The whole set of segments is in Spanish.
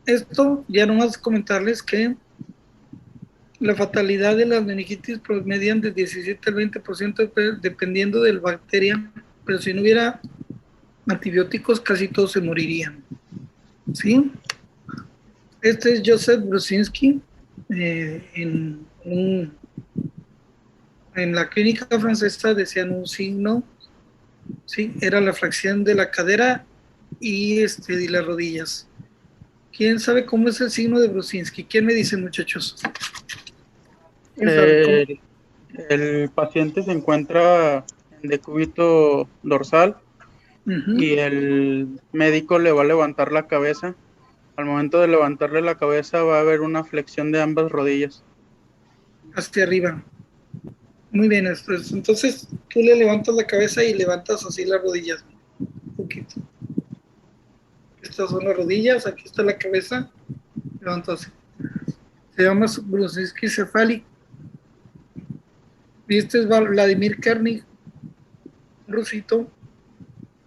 Esto ya nomás comentarles que la fatalidad de las meningitis promedian de 17 al 20% dependiendo de la bacteria, pero si no hubiera antibióticos casi todos se morirían. ¿Sí? Este es Joseph Brusinski en la clínica francesa decían un signo, ¿sí? Era la fracción de la cadera y las rodillas. ¿Quién sabe cómo es el signo de Brusinski? ¿Quién me dice, muchachos? ¿Quién sabe cómo? El, el paciente se encuentra en decúbito dorsal Uh-huh. y el médico le va a levantar la cabeza. Al momento de levantarle la cabeza va a haber una flexión de ambas rodillas. Hacia arriba. Muy bien, entonces tú le levantas la cabeza y levantas así las rodillas. Un poquito. Estas son las rodillas, aquí está la cabeza, levantas así. Se llama Brusinski cefálico. Y este es Vladimir Kernig, rusito,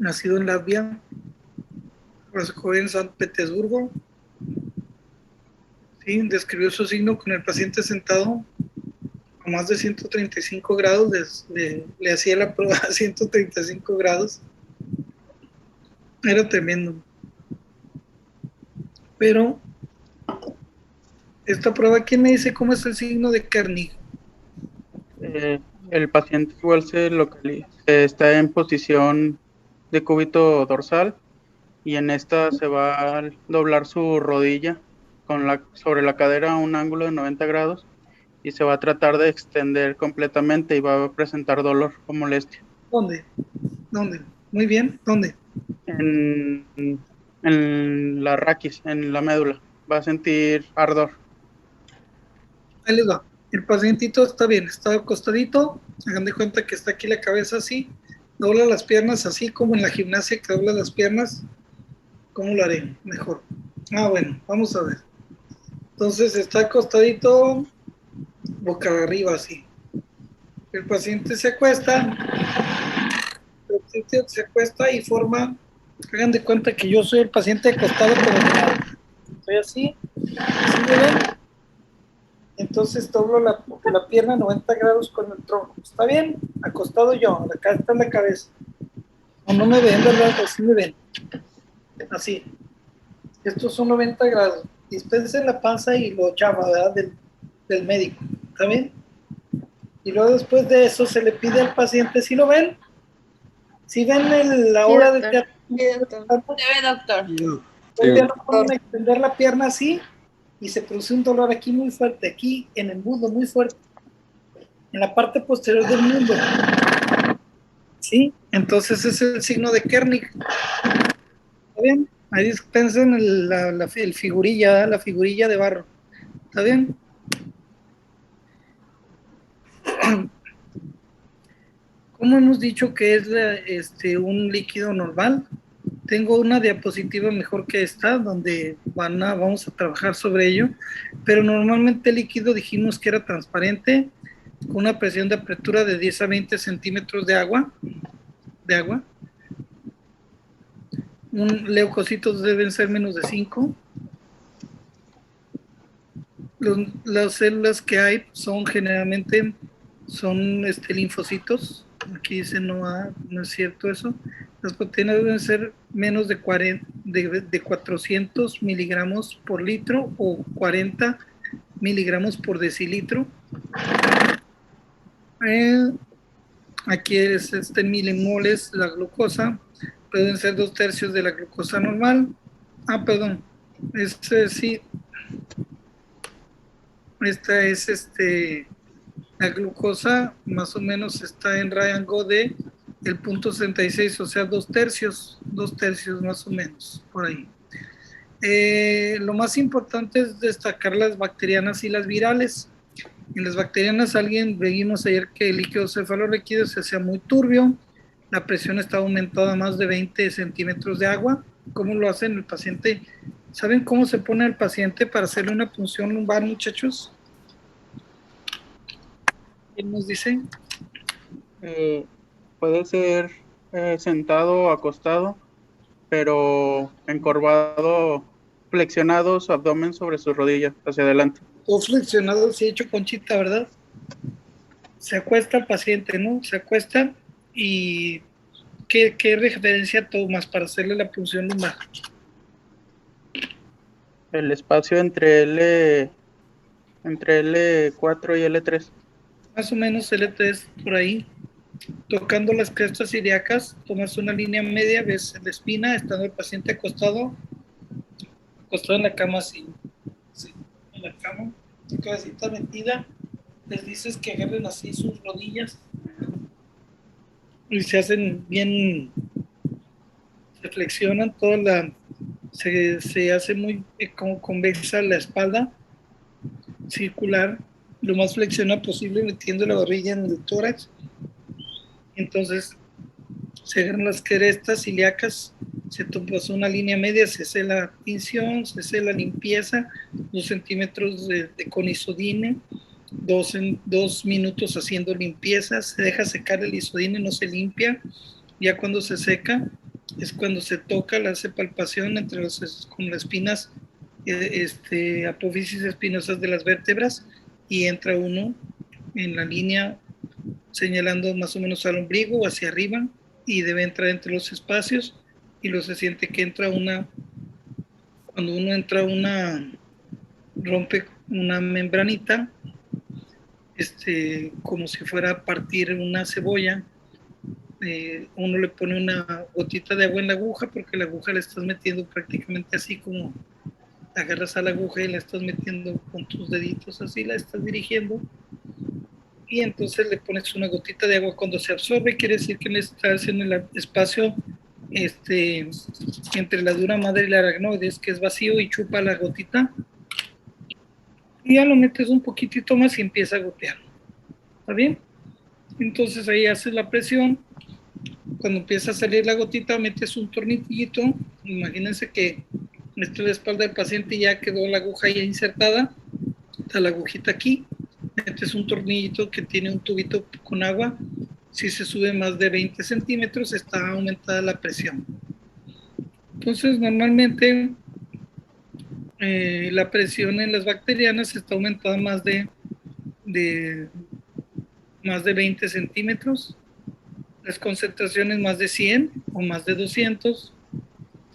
nacido en Latvia, radicó en San Petersburgo. Sí, describió su signo con el paciente sentado a más de 135 grados, le hacía la prueba a 135 grados. Era tremendo. Pero esta prueba, ¿quién me dice cómo es el signo de Kernig? Eh, el paciente igual se localiza, está en posición de cúbito dorsal y en esta se va a doblar su rodilla sobre la cadera a un ángulo de 90 grados y se va a tratar de extender completamente y va a presentar dolor o molestia. ¿Dónde? ¿Dónde? Muy bien, ¿dónde? En, en la raquis, en la médula, va a sentir ardor. Ahí les va. El pacientito está bien, está acostadito, hagan de cuenta que está aquí la cabeza así, dobla las piernas así como en la gimnasia que dobla las piernas. ¿Cómo lo haré? Mejor. Bueno, vamos a ver. Entonces está acostadito, boca arriba así. El paciente se acuesta, el paciente se acuesta y forma, hagan de cuenta que yo soy el paciente acostado, pero estoy así, así me ven. Entonces doblo la pierna 90 grados con el tronco. ¿Está bien? Acostado yo, acá está la cabeza. O no me ven, ¿verdad? Así me ven. Así. Estos son 90 grados. Dispensen la panza y lo llama, ¿verdad? Del médico. ¿Está bien? Y luego después de eso se le pide al paciente, si lo ven, si ven la Sí, hora de doctor. teatro, Sí, doctor. Se ve, doctor. pues ya no pueden extender la pierna así y se produce un dolor aquí muy fuerte, aquí en el muslo muy fuerte, en la parte posterior del muslo. ¿Sí? Entonces es el signo de Kernig. ¿Está bien? Ahí dispensen el figurilla, la figurilla de barro. ¿Está bien? ¿Cómo hemos dicho que es un líquido normal? Tengo una diapositiva mejor que esta, donde vamos a trabajar sobre ello, pero normalmente el líquido dijimos que era transparente, con una presión de apertura de 10 a 20 centímetros de agua. Leucocitos deben ser menos de 5. Las células que hay son generalmente linfocitos. Aquí dice no es cierto eso. Las proteínas deben ser menos de 400 miligramos por litro o 40 miligramos por decilitro. Eh, Aquí es milimoles la glucosa. Pueden ser 2/3 de la glucosa normal. Perdón. Sí, esta es la glucosa más o menos está en rango de el punto 66, o sea, 2/3 más o menos, por ahí. Lo más importante es destacar las bacterianas y las virales. En las bacterianas, vimos ayer que el líquido cefalorraquídeo se hacía muy turbio, la presión está aumentada a más de 20 centímetros de agua. ¿Cómo lo hacen el paciente? ¿Saben cómo se pone el paciente para hacerle una punción lumbar, muchachos? ¿Quién nos dice? Eh, puede ser sentado o acostado, pero encorvado flexionado su abdomen sobre su rodilla, hacia adelante. Todo flexionado, sí hecho conchita, ¿verdad? Se acuesta el paciente, ¿no? Se acuesta y ¿qué referencia tomas para hacerle la punción lumbar? El espacio entre L4 y L3. Más o menos L3 por ahí. Tocando las crestas ilíacas, tomas una línea media, ves la espina, estando el paciente acostado en la cama así, en la cama, cabecita metida, les dices que agarren así sus rodillas y se hacen bien, se flexionan se hace muy como convexa la espalda, circular, lo más flexiona posible metiendo la barriga en el tórax. Entonces se agarran las crestas ilíacas, se toma una línea media, se hace la tinción, se hace la limpieza, 2 centímetros de conisodine, 2 minutos haciendo limpieza, se deja secar el isodine, no se limpia, ya cuando se seca es cuando se toca, la hace palpación con las espinas, apófisis espinosas de las vértebras y entra uno en la línea señalando más o menos al ombligo o hacia arriba y debe entrar entre los espacios y luego se siente que cuando uno entra rompe una membranita, como si fuera a partir una cebolla, uno le pone una gotita de agua en la aguja porque la aguja la estás metiendo prácticamente así como agarras a la aguja y la estás metiendo con tus deditos así, la estás dirigiendo y entonces le pones una gotita de agua. Cuando se absorbe quiere decir que estás en el espacio entre la dura madre y la aracnoides, que es vacío, y chupa la gotita y ya lo metes un poquitito más y empieza a gotear. ¿Está bien? Entonces ahí haces la presión. Cuando empieza a salir la gotita metes un tornillito, imagínense que esta es la espalda del paciente y ya quedó la aguja ya insertada, está la agujita aquí, metes un tornillito que tiene un tubito con agua, si se sube más de 20 centímetros está aumentada la presión. Entonces normalmente la presión en las bacterianas está aumentada más de 20 centímetros, las concentraciones más de 100 o más de 200,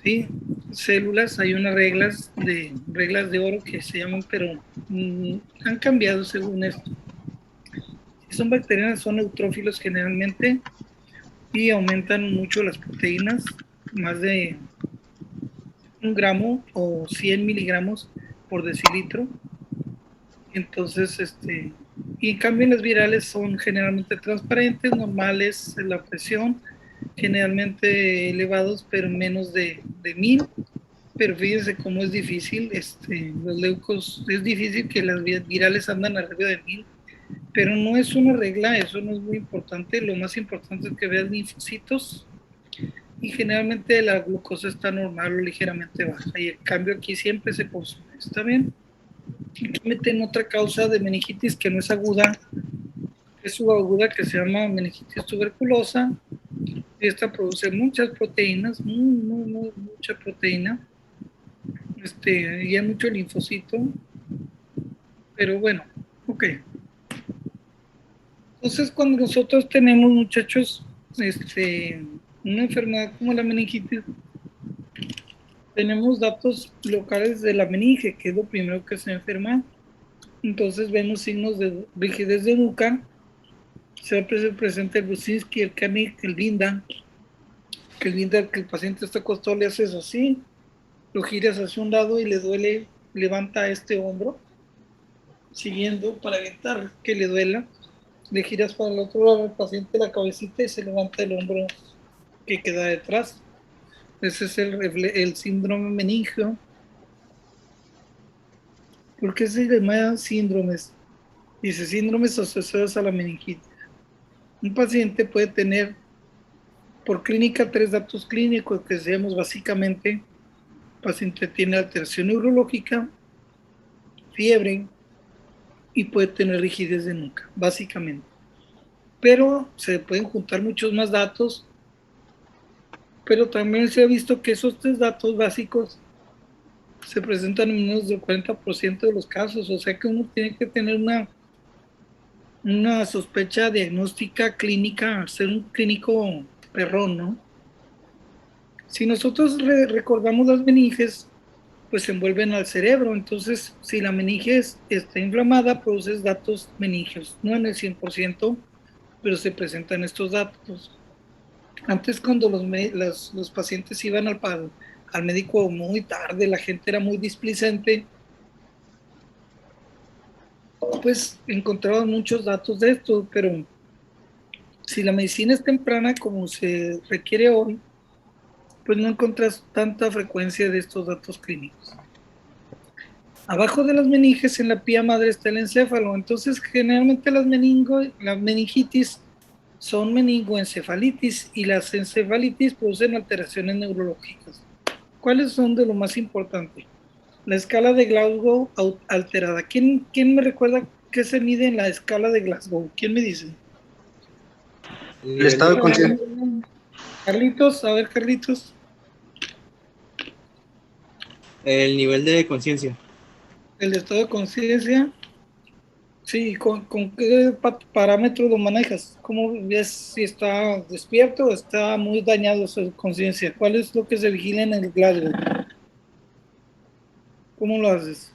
¿sí? Células, hay unas reglas de oro que se llaman, pero han cambiado según esto. Si son bacterianas, son neutrófilos generalmente y aumentan mucho las proteínas, más de 1 gramo o 100 miligramos por decilitro. Entonces, y en cambio las virales son generalmente transparentes, normales, la presión, generalmente elevados, pero menos de 1000. Pero fíjense cómo es difícil, los leucos, es difícil que las virales andan arriba de 1000, pero no es una regla, eso no es muy importante. Lo más importante es que veas linfocitos y generalmente la glucosa está normal o ligeramente baja y el cambio aquí siempre se consume. ¿Está bien? Aquí meten otra causa de meningitis que no es aguda, es subaguda, que se llama meningitis tuberculosa. Esta produce muchas proteínas, mucha proteína, y hay mucho linfocito, pero bueno, ok. Entonces cuando nosotros tenemos, muchachos, una enfermedad como la meningitis, tenemos datos locales de la meninge, que es lo primero que se enferma. Entonces vemos signos de rigidez de nuca, se presenta el Brusinski, el Kanick, el Linda, que el paciente está acostado, le haces así, lo giras hacia un lado y le duele, levanta este hombro, siguiendo para evitar que le duela, le giras para el otro lado al paciente la cabecita y se levanta el hombro que queda detrás. Ese es el síndrome meningio. ¿Por qué se llama síndromes? Dice síndromes asociados a la meningitis. Un paciente puede tener por clínica 3 datos clínicos que decíamos básicamente. El paciente tiene alteración neurológica, fiebre y puede tener rigidez de nuca, básicamente. Pero se pueden juntar muchos más datos, pero también se ha visto que esos 3 datos básicos se presentan en menos del 40% de los casos, o sea que uno tiene que tener una sospecha diagnóstica clínica, ser un clínico perrón, ¿no? Si nosotros recordamos las meninges, pues se envuelven al cerebro, entonces si la meninge está inflamada, produces datos meningios, no en el 100%, pero se presentan estos datos. Antes cuando los pacientes iban al médico muy tarde, la gente era muy displicente, pues encontraban muchos datos de esto, pero si la medicina es temprana como se requiere hoy, pues no encuentras tanta frecuencia de estos datos clínicos. Abajo de las meninges en la pía madre está el encéfalo, entonces generalmente las meningitis son meningoencefalitis y las encefalitis producen alteraciones neurológicas. ¿Cuáles son de lo más importante? La escala de Glasgow alterada. ¿Quién me recuerda qué se mide en la escala de Glasgow? ¿Quién me dice? El estado de conciencia. Carlitos, a ver, Carlitos. El nivel de conciencia. El estado de conciencia. Sí, ¿con qué parámetro lo manejas? ¿Cómo ves si está despierto o está muy dañado su conciencia? ¿Cuál es lo que se vigila en el Glasgow? ¿Cómo lo haces?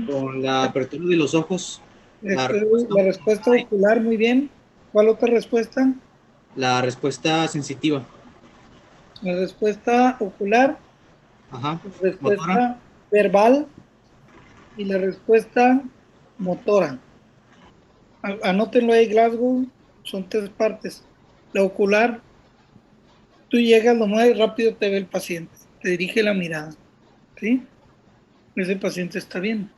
Con la apertura de los ojos, La respuesta ocular, muy bien. ¿Cuál otra respuesta? la respuesta sensitiva. La respuesta ocular, Ajá. la Motora. respuesta verbal y la respuesta motora. Anótenlo ahí, Glasgow, son 3 partes. La ocular, tú llegas, lo más rápido te ve el paciente, te dirige la mirada, ¿sí? Ese paciente está bien.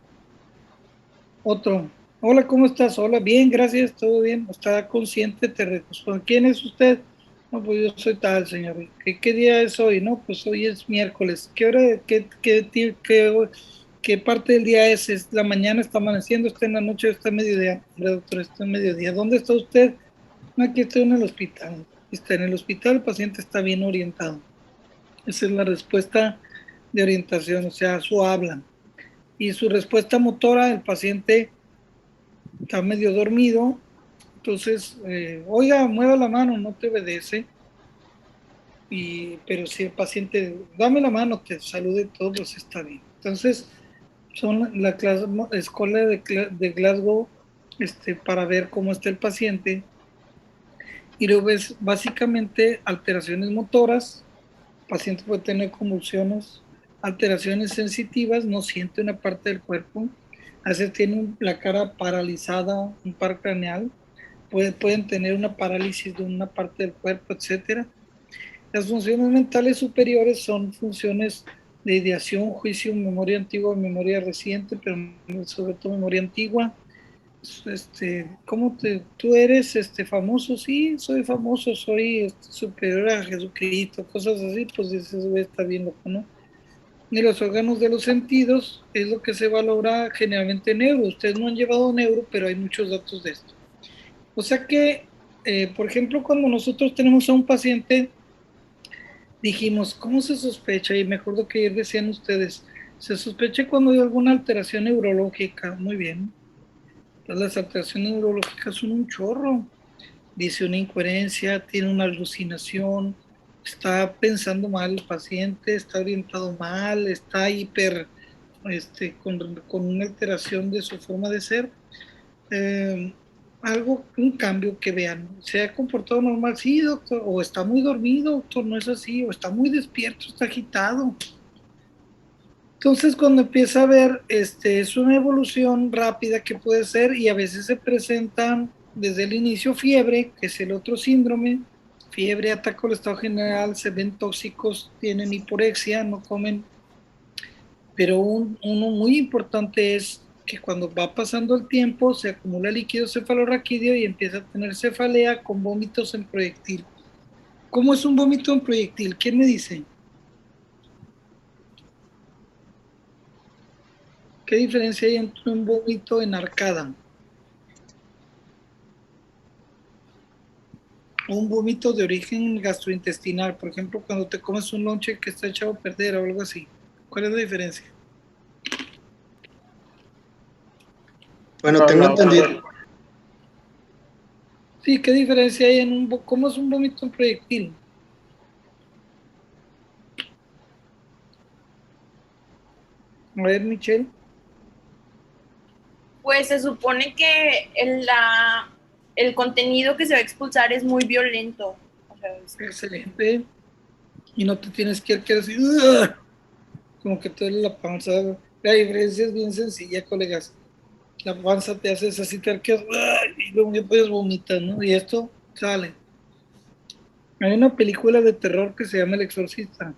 Otro, hola, ¿cómo estás? Hola, bien, gracias, todo bien. Está consciente, te responde. ¿Quién es usted? No, pues yo soy tal, señor. ¿Qué día es hoy? No, pues hoy es miércoles. ¿Qué hora, qué parte del día es? ¿Es la mañana? ¿Está amaneciendo? ¿Está en la noche? ¿Está en mediodía? Hombre, doctor, está en mediodía. ¿Dónde está usted? No, aquí estoy en el hospital. Está en el hospital, el paciente está bien orientado. Esa es la respuesta de orientación, o sea, su habla. Y su respuesta motora, el paciente está medio dormido, entonces, oiga, mueva la mano, no te obedece, pero si el paciente, dame la mano, te salude todo, pues está bien. Entonces, son la escuela de Glasgow para ver cómo está el paciente y luego ves básicamente alteraciones motoras, el paciente puede tener convulsiones, alteraciones sensitivas, no siente una parte del cuerpo, a veces tiene la cara paralizada, un par craneal, pueden tener una parálisis de una parte del cuerpo, etcétera. Las funciones mentales superiores son funciones de ideación, juicio, memoria antigua, memoria reciente, pero sobre todo memoria antigua. ¿Tú eres famoso? Sí, soy famoso, soy superior a Jesucristo, cosas así, pues dices, está bien loco, ¿no? Y los órganos de los sentidos es lo que se valora generalmente en neuro. Ustedes no han llevado neuro, pero hay muchos datos de esto. O sea que, por ejemplo, cuando nosotros tenemos a un paciente, dijimos, ¿cómo se sospecha? Y me acuerdo que ayer decían ustedes, se sospecha cuando hay alguna alteración neurológica. Muy bien. Entonces, las alteraciones neurológicas son un chorro. Dice una incoherencia, tiene una alucinación, está pensando mal el paciente, está orientado mal, está con una alteración de su forma de ser. eh, un cambio que vean, se ha comportado normal, sí, doctor, o está muy dormido, doctor, no es así, o está muy despierto, está agitado. Entonces, cuando empieza a ver, es una evolución rápida que puede ser y a veces se presentan desde el inicio fiebre, que es el otro síndrome, fiebre, ataca al estado general, se ven tóxicos, tienen hiporexia, no comen, pero uno muy importante es que cuando va pasando el tiempo se acumula líquido cefalorraquídeo y empieza a tener cefalea con vómitos en proyectil. ¿Cómo es un vómito en proyectil? ¿Quién me dice? ¿Qué diferencia hay entre un vómito en arcada? o un vómito de origen gastrointestinal. Por ejemplo, cuando te comes un lonche que está echado a perder o algo así. ¿Cuál es la diferencia? Bueno, tengo entendido. Sí, ¿qué diferencia hay en cómo es un vómito en proyectil? A ver, Michelle. Pues se supone que el contenido que se va a expulsar es muy violento. O sea, Excelente. Y no te tienes que ir así, ¡ugh! Como que te duele la panza. La diferencia es bien sencilla, colegas. La panza te hace así, te arqueas, ¡ugh! Y luego ya puedes vomitar, ¿no? Y esto sale. Hay una película de terror que se llama El Exorcista.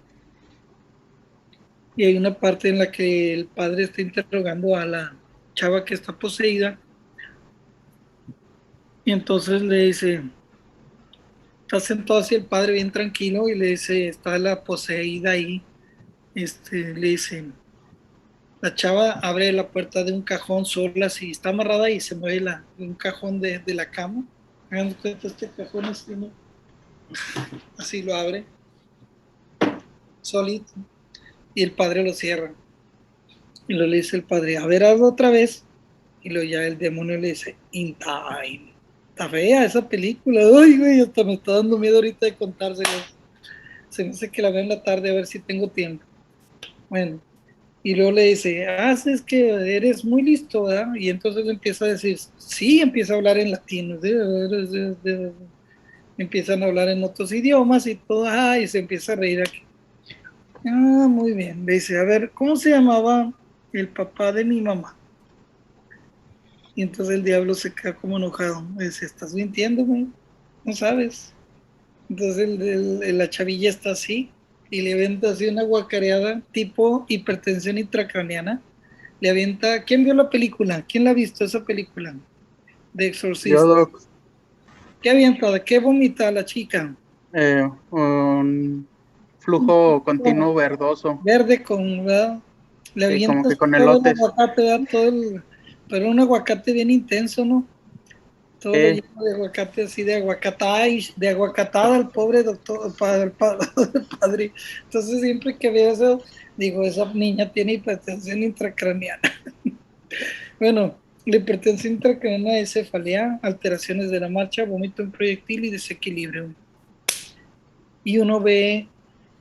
Y hay una parte en la que el padre está interrogando a la chava que está poseída. Y entonces le dice, está sentado así el padre bien tranquilo y le dice, está la poseída ahí. Le dice, la chava abre la puerta de un cajón sola, así está amarrada y se mueve un cajón de la cama. Hagan cuenta, este cajón así, ¿no? Así lo abre, solito. Y el padre lo cierra. Y lo le dice el padre, a ver, hazlo otra vez. Y luego ya el demonio le dice, In Time. Está fea esa película. Ay, güey, hasta me está dando miedo ahorita de contárselo. Se me hace que la veo en la tarde a ver si tengo tiempo. Bueno, y luego le dice, es que eres muy listo, ¿verdad? Y entonces empieza a decir, sí, empieza a hablar en latín. Empiezan a hablar en otros idiomas y todo, y se empieza a reír aquí. Muy bien. Le dice, a ver, ¿cómo se llamaba el papá de mi mamá? Y entonces el diablo se queda como enojado. Le dice, ¿estás mintiendo, güey? No sabes. Entonces la chavilla está así y le avienta así una guacareada tipo hipertensión intracraniana. Le avienta, ¿quién vio la película? ¿Quién la ha visto esa película? De Yo, Exorcista. Doc, ¿Qué avienta? ¿De qué vomita la chica? un flujo continuo verdoso, Verde con, ¿verdad? Le sí, como avienta que con todo el elotes. aguacate, ¿verdad? Pero un aguacate bien intenso, ¿no? Todo lo Sí, lleno de aguacate, así de aguacatada al pobre doctor, el padre. Entonces siempre que veo eso, digo, esa niña tiene hipertensión intracraneana. Bueno, la hipertensión intracraneana es cefalea, alteraciones de la marcha, vómito en proyectil y desequilibrio. Y uno ve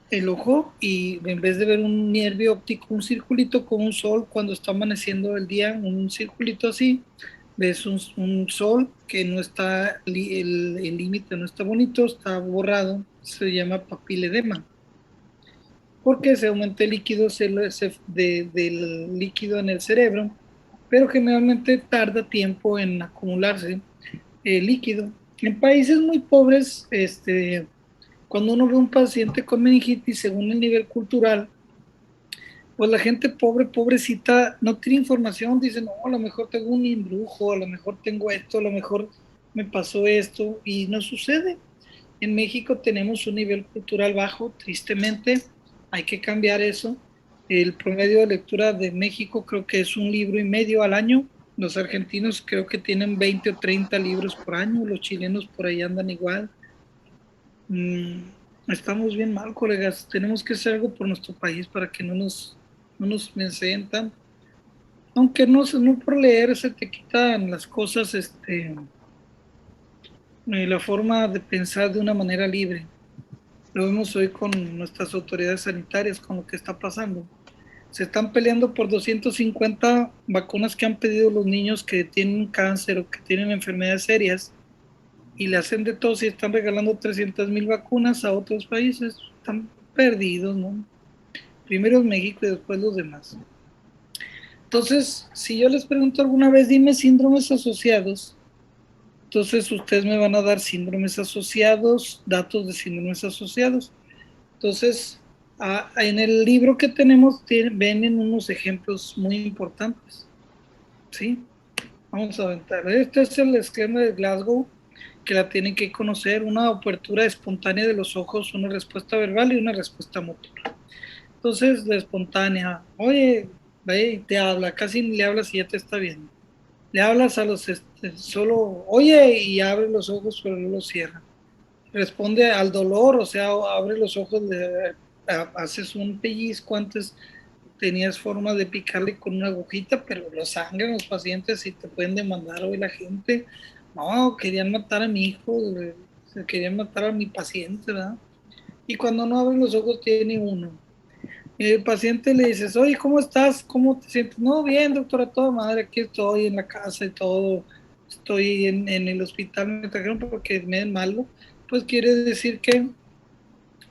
el ojo y en vez de ver un nervio óptico, un circulito con un sol cuando está amaneciendo el día, un circulito así, ves un sol que no está, el límite no está bonito, está borrado, se llama papiledema, porque se aumenta el líquido del líquido en el cerebro, pero generalmente tarda tiempo en acumularse el líquido. En países muy pobres, cuando uno ve un paciente con meningitis, según el nivel cultural, pues la gente pobre, pobrecita, no tiene información, dice, no, a lo mejor tengo un embrujo, a lo mejor tengo esto, a lo mejor me pasó esto, y no sucede. En México tenemos un nivel cultural bajo, tristemente, hay que cambiar eso. El promedio de lectura de México creo que es un libro y medio al año. Los argentinos creo que tienen 20 o 30 libros por año, los chilenos por ahí andan igual. Mm, estamos bien mal, colegas. Tenemos que hacer algo por nuestro país para que no nos menseen tanto. Aunque no por leer se te quitan las cosas, la forma de pensar de una manera libre. Lo vemos hoy con nuestras autoridades sanitarias, con lo que está pasando. Se están peleando por 250 vacunas que han pedido los niños que tienen cáncer o que tienen enfermedades serias y le hacen de todo y están regalando 300,000 vacunas a otros países. Están perdidos, ¿no? Primero es México y después los demás. Entonces, si yo les pregunto alguna vez, dime síndromes asociados, entonces ustedes me van a dar síndromes asociados, datos de síndromes asociados. Entonces, en el libro que tenemos vienen unos ejemplos muy importantes. ¿Sí? Vamos a aventar. Este es el esquema de Glasgow, que la tienen que conocer, una apertura espontánea de los ojos, una respuesta verbal y una respuesta motora. Entonces, la espontánea, oye, ve y te habla, casi le hablas y ya te está viendo. Le hablas a los, solo, oye, y abre los ojos, pero no los cierra. responde al dolor, o sea, abre los ojos, haces un pellizco, antes tenías forma de picarle con una agujita, pero lo sangran los pacientes y te pueden demandar hoy la gente. No, querían matar a mi hijo, querían matar a mi paciente, ¿verdad? Y cuando no abre los ojos tiene uno. El paciente le dices, oye, ¿cómo estás? ¿Cómo te sientes? No, bien, doctora, toda madre, aquí estoy en la casa y todo. Estoy en el hospital, me trajeron porque me den malo. Pues quiere decir que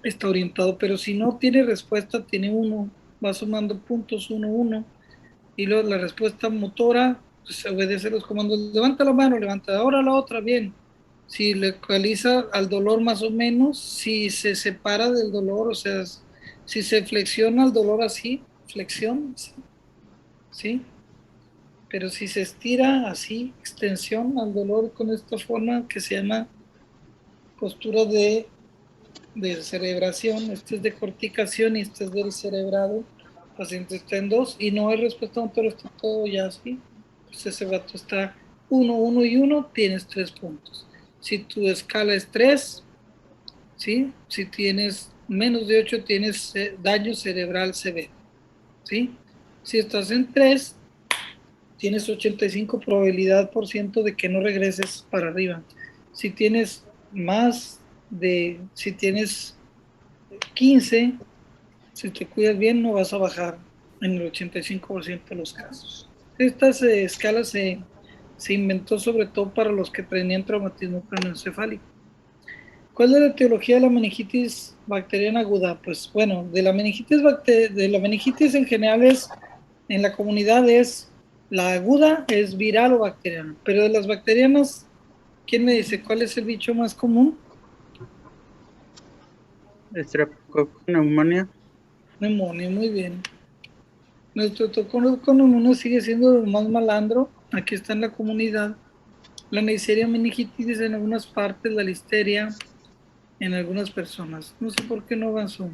está orientado, pero si no tiene respuesta, tiene uno, va sumando puntos, uno. Y luego la respuesta motora, pues, se obedece los comandos, levanta la mano, levanta, ahora la otra, bien. Si localiza al dolor más o menos, si se separa del dolor, o sea, si se flexiona el dolor así, flexión, sí, ¿sí? Pero si se estira así, extensión al dolor con esta forma que se llama postura de cerebración, este es de corticación y este es del cerebrado, el paciente está en dos y no hay respuesta motora, está todo ya así, pues ese vato está 1, 1 y 1, tienes 3 puntos. Si tu escala es 3, ¿sí? Si tienes menos de 8, tienes daño cerebral severo, ¿sí? Si estás en 3, tienes 85 probabilidad por ciento de que no regreses para arriba. Si tienes si tienes 15, si te cuidas bien no vas a bajar en el 85% de los casos. Estas escalas se inventó sobre todo para los que tenían traumatismo craneoencefálico. ¿Cuál es la etiología de la meningitis bacteriana aguda? Pues bueno, de la meningitis en general en la comunidad es la aguda es viral o bacteriana, pero de las bacterianas, ¿quién me dice cuál es el bicho más común? Streptococcus neumonía. Neumonía, muy bien. Nuestro tocón con neumonía sigue siendo el más malandro. Aquí está en la comunidad. La Neisseria meningitis en algunas partes, la listeria en algunas personas. No sé por qué no avanzó.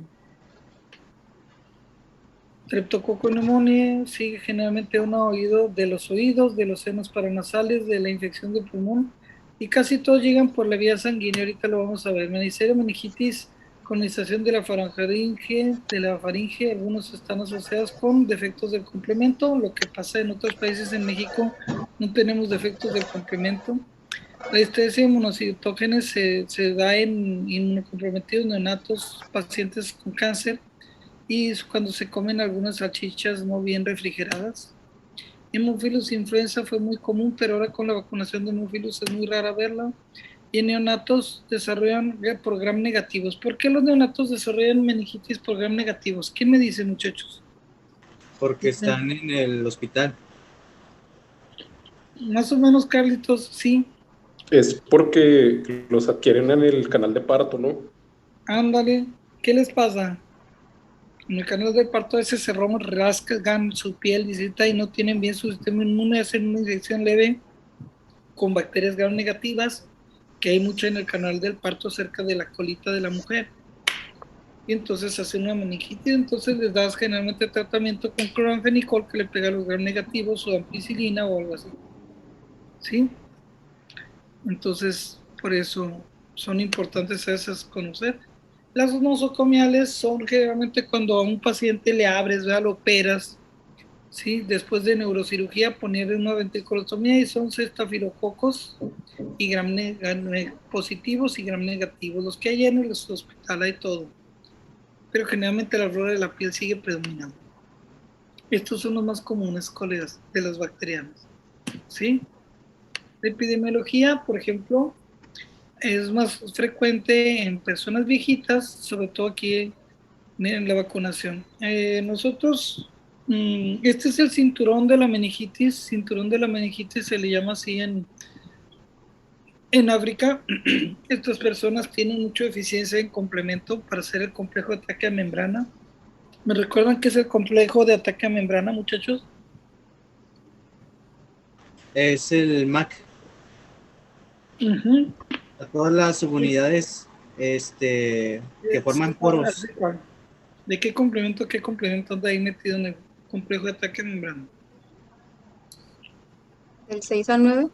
Streptococcus pneumoniae sigue generalmente un oído de los oídos, de los senos paranasales, de la infección de pulmón y casi todos llegan por la vía sanguínea. Ahorita lo vamos a ver. Neisseria meningitis, colonización de la faringe, algunos están asociados con defectos del complemento, lo que pasa en otros países. En México no tenemos defectos del complemento. La histeria inmunocitógena se da en inmunocomprometidos neonatos, pacientes con cáncer y cuando se comen algunas salchichas no bien refrigeradas. Hemófilos influenza fue muy común, pero ahora con la vacunación de hemófilos es muy rara verla. Y en neonatos desarrollan por gram negativos. ¿Por qué los neonatos desarrollan meningitis por gram negativos? ¿Quién me dice, muchachos? Porque están en el hospital. Más o menos, Carlitos, sí. Es porque los adquieren en el canal de parto, ¿no? Ándale, ¿qué les pasa? En el canal de parto a veces se rascan su piel y no tienen bien su sistema inmune, hacen una infección leve con bacterias gram negativas, que hay mucha en el canal del parto cerca de la colita de la mujer. Y entonces hacen una meningitis, entonces les das generalmente tratamiento con cloranfenicol que le pega a los gram negativos o ampicilina o algo así. ¿Sí? Entonces, por eso son importantes esas conocer. Las nosocomiales son generalmente cuando a un paciente le abres, lo operas, ¿sí? Después de neurocirugía, ponerle una ventriculostomía y son estafilococos y gram positivos y gram negativos. Los que hay en el hospital hay todo, pero generalmente la flora de la piel sigue predominando. Estos son los más comunes, colegas, de las bacterianas, ¿sí? La epidemiología, por ejemplo, es más frecuente en personas viejitas, sobre todo aquí en la vacunación. Nosotros, este es el cinturón de la meningitis se le llama así en África. Estas personas tienen mucha eficiencia en complemento para hacer el complejo de ataque a membrana. ¿Me recuerdan qué es el complejo de ataque a membrana, muchachos? Es el MAC. Uh-huh. A todas las subunidades que forman poros. ¿De qué complemento anda ahí metido en el complejo de ataque a membrana? Del 6 al 9.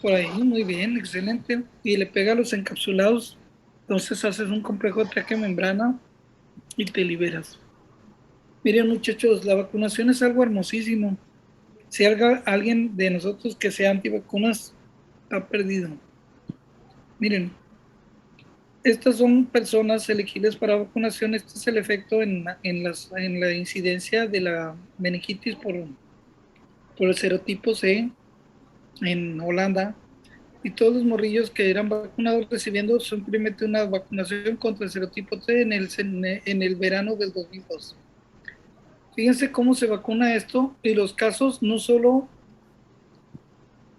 Por ahí, muy bien, excelente. Y le pega a los encapsulados Entonces haces un complejo de traje membrana y te liberas. Miren muchachos, la vacunación es algo hermosísimo. Si alguien de nosotros que sea antivacunas, ha perdido. Miren, estas son personas elegibles para vacunación. Este es el efecto en la incidencia de la meningitis por el serotipo C en Holanda. Y todos los morrillos que eran vacunados recibiendo simplemente una vacunación contra el serotipo T en el verano del 2002. Fíjense cómo se vacuna esto y los casos no solo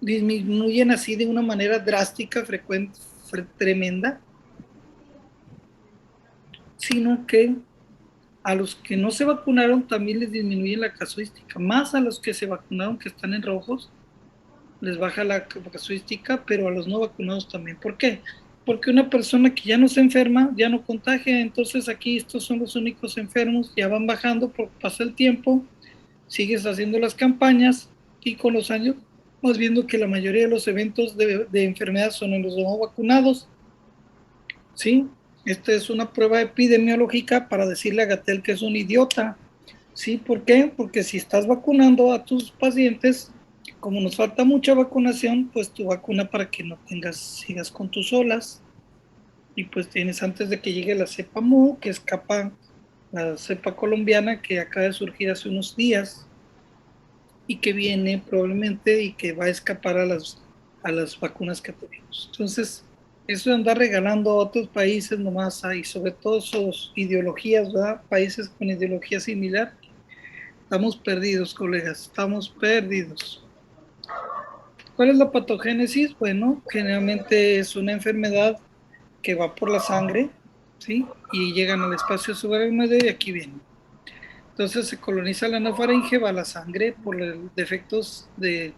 disminuyen así de una manera drástica, frecuente, tremenda, sino que a los que no se vacunaron también les disminuye la casuística, más a los que se vacunaron que están en rojos, les baja la casuística, pero a los no vacunados también. ¿Por qué? Porque una persona que ya no se enferma, ya no contagia, entonces aquí estos son los únicos enfermos, ya van bajando, pasa el tiempo, sigues haciendo las campañas y con los años vas viendo que la mayoría de los eventos de enfermedad son en los no vacunados, ¿sí? Esta es una prueba epidemiológica para decirle a Gatell que es un idiota, ¿sí? ¿Por qué? Porque si estás vacunando a tus pacientes, como nos falta mucha vacunación, pues tu vacuna para que no sigas con tus olas, y pues tienes antes de que llegue la cepa Mu, que escapa la cepa colombiana que acaba de surgir hace unos días, y que viene probablemente y que va a escapar a las vacunas que tenemos. Entonces, eso de andar regalando a otros países nomás, y sobre todo sus ideologías, ¿verdad? Países con ideología similar, estamos perdidos, colegas, estamos perdidos. ¿Cuál es la patogénesis? Bueno, generalmente es una enfermedad que va por la sangre, ¿sí? Y llegan al espacio subaracnoideo y aquí vienen. Entonces se coloniza la nasofaringe, va a la sangre por los defectos de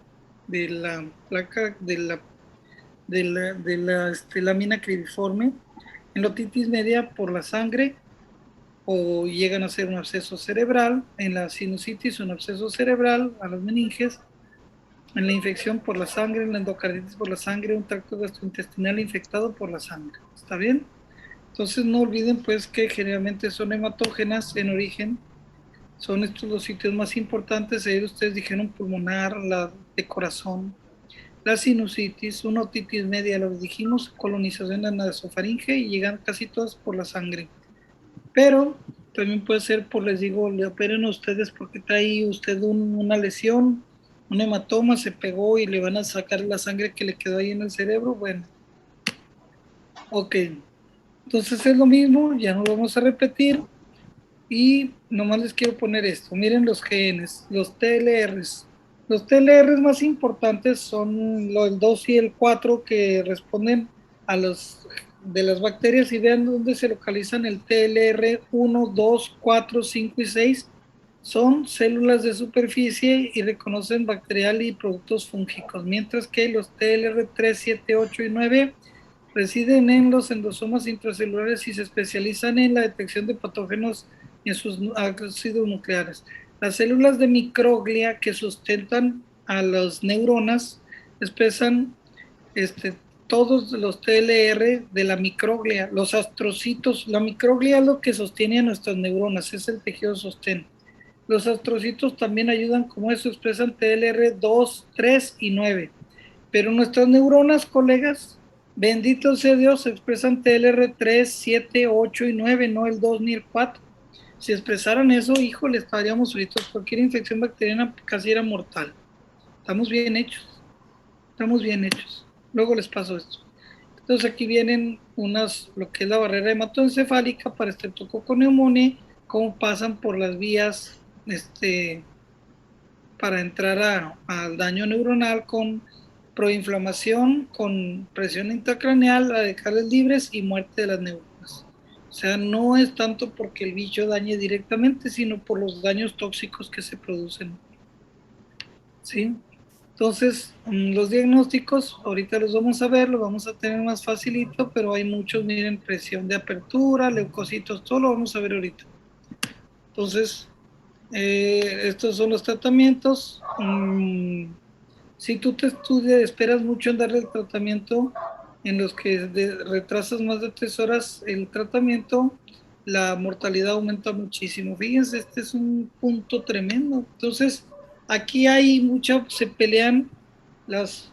la placa, de la lámina cribiforme. En la otitis media por la sangre o llegan a ser un absceso cerebral. En la sinusitis un absceso cerebral a las meninges. En la infección por la sangre, en la endocarditis por la sangre, un tracto gastrointestinal infectado por la sangre. ¿Está bien? Entonces no olviden pues que generalmente son hematógenas en origen. Son estos los sitios más importantes. Ayer ustedes dijeron pulmonar, la de corazón, la sinusitis, una otitis media, lo dijimos, colonización en la nasofaringe y llegan casi todas por la sangre. Pero también puede ser por, les digo, le operen a ustedes porque trae usted una lesión, un hematoma, se pegó y le van a sacar la sangre que le quedó ahí en el cerebro. Bueno, ok. Entonces es lo mismo, ya no lo vamos a repetir. Y nomás les quiero poner esto. Miren los genes, los TLRs. Los TLRs más importantes son el 2 y el 4 que responden a los de las bacterias y vean dónde se localizan el TLR 1, 2, 4, 5 y 6. Son células de superficie y reconocen bacterial y productos fúngicos, mientras que los TLR 3, 7, 8 y 9 residen en los endosomas intracelulares y se especializan en la detección de patógenos en sus ácidos nucleares. Las células de microglia que sustentan a las neuronas expresan todos los TLR de la microglia, los astrocitos. La microglia es lo que sostiene a nuestras neuronas, es el tejido sostén. Los astrocitos también ayudan, como eso, expresan TLR 2, 3 y 9. Pero nuestras neuronas, colegas, bendito sea Dios, expresan TLR 3, 7, 8 y 9, no el 2 ni el 4. Si expresaran eso, híjole, estaríamos fritos. Cualquier infección bacteriana casi era mortal. Estamos bien hechos. Estamos bien hechos. Luego les paso esto. Entonces aquí vienen lo que es la barrera hematoencefálica para Streptococcus pneumoniae, cómo pasan por las vías para entrar al daño neuronal con proinflamación, con presión intracraneal, a dejarles libres y muerte de las neuronas. O sea, no es tanto porque el bicho dañe directamente, sino por los daños tóxicos que se producen. ¿Sí? Entonces, los diagnósticos, ahorita los vamos a ver, los vamos a tener más facilito, pero hay muchos, miren, presión de apertura, leucocitos, todo lo vamos a ver ahorita. Entonces, estos son los tratamientos. Si tú te estudias, esperas mucho en darle el tratamiento, en los que retrasas más de 3 horas el tratamiento, la mortalidad aumenta muchísimo. Fíjense, este es un punto tremendo. Entonces, aquí hay se pelean las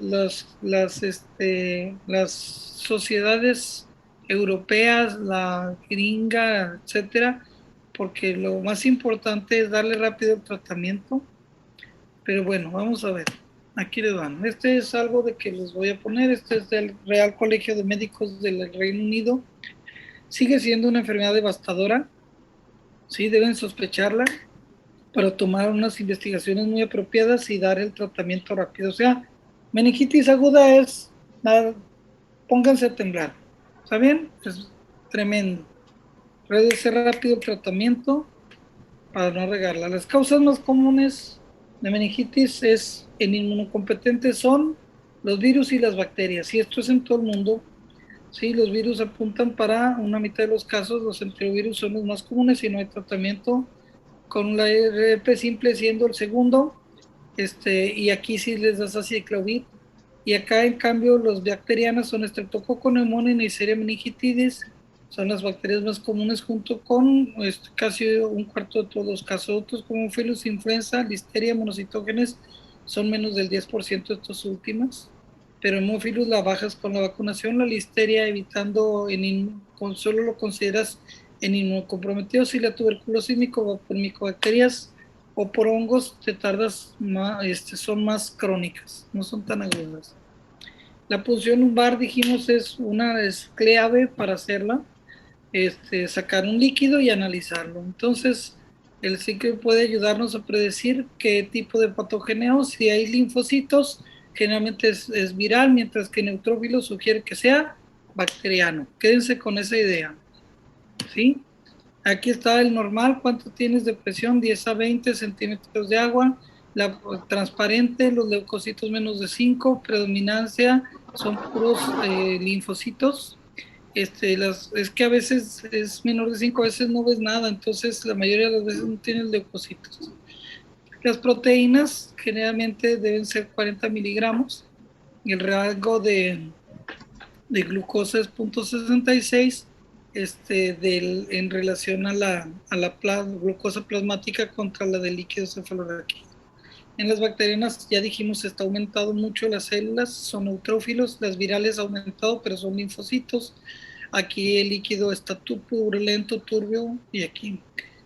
sociedades europeas, la gringa, etcétera, porque lo más importante es darle rápido el tratamiento. Pero bueno, vamos a ver. Aquí les van. Este es algo de que les voy a poner. Este es del Real Colegio de Médicos del Reino Unido. Sigue siendo una enfermedad devastadora. Sí, deben sospecharla para tomar unas investigaciones muy apropiadas y dar el tratamiento rápido. O sea, meningitis aguda es nada, pónganse a temblar. ¿Está bien? Es tremendo. Puede ser rápido el tratamiento para no regarla. Las causas más comunes de meningitis en inmunocompetentes son los virus y las bacterias, y esto es en todo el mundo. Sí, los virus apuntan para una mitad de los casos, los enterovirus son los más comunes y no hay tratamiento, con la RP simple siendo el segundo, y aquí sí les das aciclovir, y acá en cambio los bacterianos son Streptococcus pneumoniae y Neisseria meningitidis, son las bacterias más comunes junto con casi un cuarto de todos los casos. Otros como Filus influenza, Listeria, monocitógenes son menos del 10% de estas últimas, pero Hemófilus la bajas con la vacunación, la Listeria evitando, solo lo consideras en inmunocomprometidos, y la tuberculosis por micobacterias o por hongos te tardas más, son más crónicas, no son tan agudas. La punción lumbar, dijimos, es clave para hacerla, sacar un líquido y analizarlo. Entonces, el ciclo puede ayudarnos a predecir qué tipo de patógeno. Si hay linfocitos, generalmente es viral, mientras que neutrófilo sugiere que sea bacteriano. Quédense con esa idea, ¿sí? Aquí está el normal, ¿cuánto tienes de presión? 10 a 20 centímetros de agua. La transparente, los leucocitos menos de 5, predominancia, son puros linfocitos. Es que a veces es menor de 5, a veces no ves nada, entonces la mayoría de las veces no tienes leucocitos. Las proteínas generalmente deben ser 40 miligramos, y el rango de glucosa es 0.66, en relación a la glucosa plasmática contra la de líquido cefalorraquídeo. En las bacterianas, ya dijimos, está aumentado mucho las células, son neutrófilos, las virales ha aumentado, pero son linfocitos. Aquí el líquido está purulento, turbio, y aquí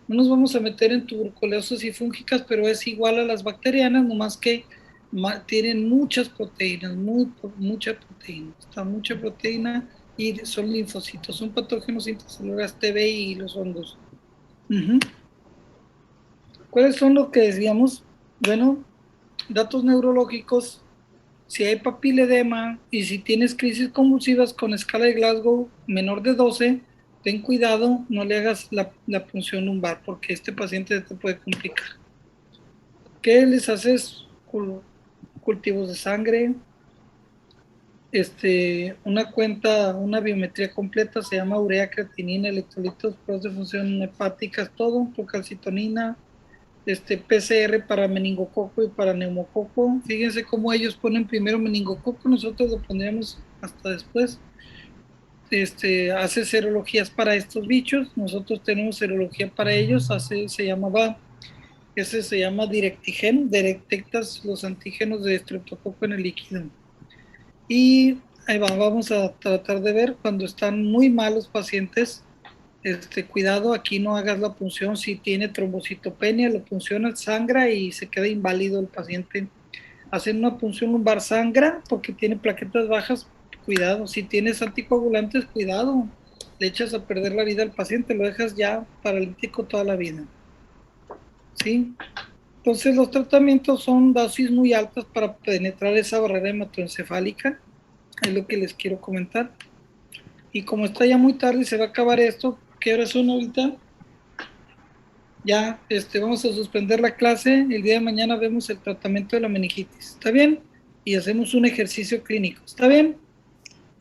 no nos vamos a meter en tuberculosis y fúngicas, pero es igual a las bacterianas, nomás que tienen muchas proteínas, mucha proteína, y son linfocitos, son patógenos intracelulares TBI y los hongos. ¿Cuáles son lo que decíamos? Bueno, datos neurológicos: si hay papiledema y si tienes crisis convulsivas con escala de Glasgow menor de 12, ten cuidado, no le hagas la punción lumbar, porque este paciente te puede complicar. ¿Qué les haces? Cultivos de sangre, una biometría completa, se llama urea, creatinina, electrolitos, pruebas de función hepáticas, todo, procalcitonina, PCR para meningococo y para neumococo. Fíjense cómo ellos ponen primero meningococo, nosotros lo pondríamos hasta después. Hace serologías para estos bichos, nosotros tenemos serología para ellos, se llama Directigen, detectas los antígenos de estreptococo en el líquido. Y ahí vamos a tratar de ver cuando están muy malos pacientes. Cuidado, aquí no hagas la punción. Si tiene trombocitopenia, lo puncionas, sangra y se queda inválido el paciente. Hacen una punción lumbar, sangra porque tiene plaquetas bajas, cuidado. Si tienes anticoagulantes, cuidado, le echas a perder la vida al paciente, lo dejas ya paralítico toda la vida, ¿sí? Entonces los tratamientos son dosis muy altas para penetrar esa barrera hematoencefálica, es lo que les quiero comentar. Y como está ya muy tarde y se va a acabar esto, ¿qué horas son ahorita? Ya, vamos a suspender la clase. El día de mañana vemos el tratamiento de la meningitis, ¿está bien? Y hacemos un ejercicio clínico, ¿está bien?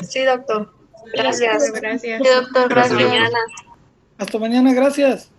Sí, doctor. Gracias. Gracias. Sí, doctor, gracias. Gracias. Hasta mañana, gracias.